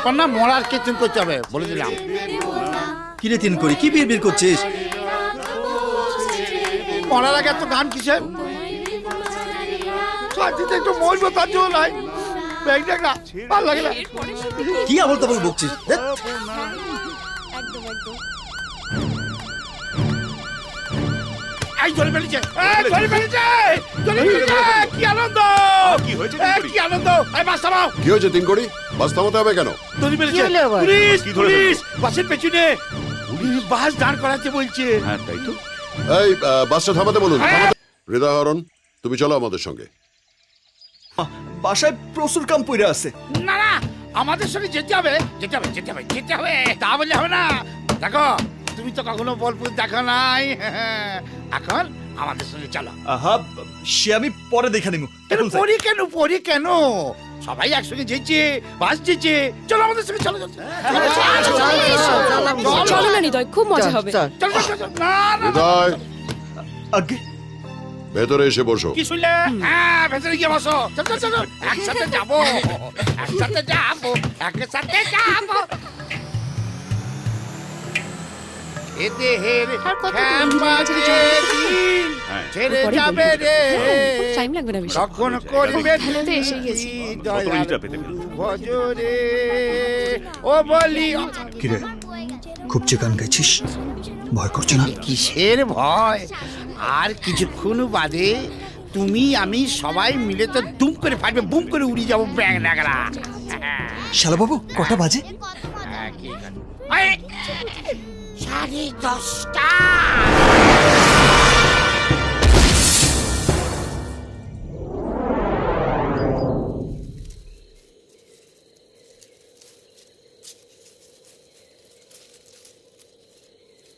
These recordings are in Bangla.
এরপর না মরার কিচেন করতে হবে বলে দিলাম। কি রে তিন করি, কি বিড়বিড় করছিস? মরার আগে এত গান কিসের? শান্তিতে একটু মরবো তার জন্য নাই। ব্যাগ দেখ না, ভালো লাগে না। কি আবল তাবল বকছিস? এই ধরে ফেলেছে, ধরে ফেলেছে, ধরে ফেলেছে। কি আনন্দ, কি হয়েছে? কি আনন্দ। এই বাস থামাও। কি হয়েছে তিন করি? বাস থামাতে হবে কেন? ধরে ফেলেছে পুলিশ, পুলিশ বাসের পেছনে বাস দাঁড় করাতে বলছে। হ্যাঁ তাই তো। এই বাসটা থামাতে বলুন। হৃদয়হরণ, তুমি চলো আমাদের সঙ্গে। বাসায় প্রচুর কাম পড়ে আছে। না না, আমাদের সঙ্গে যেতে হবে, যেতে হবে, যেতে হবে, যেতে হবে। তা বললে হবে না। দেখো, তুমি তো কখনো বোলপুর দেখো নাই। এখন আমাদের সঙ্গে চলো। আহা, সে আমি পরে দেখে নিব। পড়ি কেন, পড়ি কেন? সবাই একসঙ্গে যেছে, বাস যেছে। চলো আমাদের সঙ্গে, চলো চলো চলো না হৃদয়, খুব মজা হবে। চলো চলো। না না, হৃদয়, আগে ভেতরে এসে বসো। কি শুনলে? হ্যাঁ, ভেতরে গিয়ে বসো। চলো চলো, একসাথে যাবো, একসাথে যাবো, একসাথে যাবো। এ দেহের ছেড়ে যাবে রে, টাইম লাগবে না বেশি। তখন করবে তো এসে গেছি। ভজরে ও বলি। কিরে, খুব চিকান গাইছিস? ভয় করছে না? কিসের ভয়? আর কিছুক্ষণ বাদে তুমি আমি সবাই মিলে তো দুম করে ফাটবে, বুম করে উড়ে যাবো ব্যাগ নাগরা। শালা বাবু, কটা বাজে? 10:30।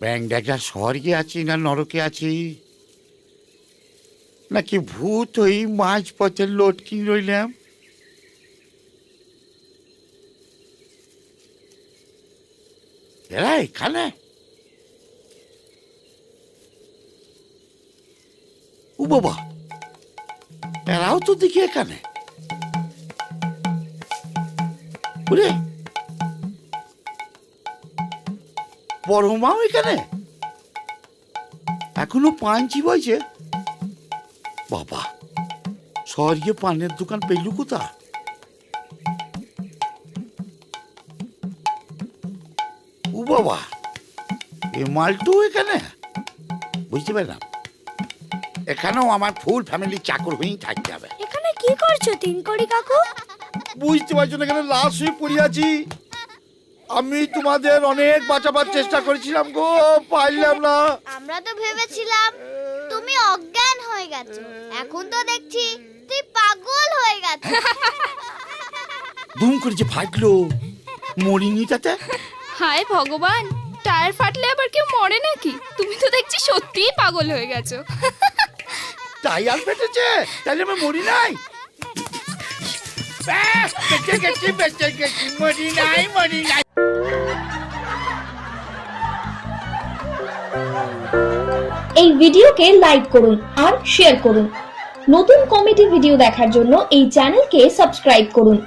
ব্যাং ডেকা স্বর্গে আছি না নরকে আছি, নাকি ভূত ওই মাঝ পথের লটকি রইলাম? এরা এখানে? ও বাবা, এরাও তো দেখি এখানে। ওরে, বড় মাও এখানে? এখনো পাঞ্চি বইছে? বাবা, স্বর্গে পানের দোকান পেলু কোথা? ও বাবা, এ মালটু এখানে? বুঝতে পারলাম, এখানেও আমার ফুল ফ্যামিলি চাকর হয়েই থাকতে হবে। এখানে কি করছো তিনকড়ি কাকু? বুঝতে পারছো না, এখানে লাশ হয়ে পড়ে আছি। আমি তোমাদের অনেক বাঁচাবার চেষ্টা করেছিলাম গো, পারলাম না। আমরা তো ভেবেছিলাম তুমি অজ্ঞান হয়ে গেছো, এখন তো দেখছি তুই পাগল হয়ে গেছিস। দুম করে যে ফাটলো, মরিনি তাতে? হায় ভগবান, টায়ার ফাটলে আবার কেউ মরে নাকি? তুমি তো দেখছি সত্যিই পাগল হয়ে গেছো। টায়ার ফেটেছে, তাহলে আমি মরি নাই? বেঁচে গেছি, বেঁচে গেছি, মরি নাই, মরি নাই। এই ভিডিওকে লাইক করুন আর শেয়ার করুন। নতুন কমেডি ভিডিও দেখার জন্য এই চ্যানেলকে সাবস্ক্রাইব করুন।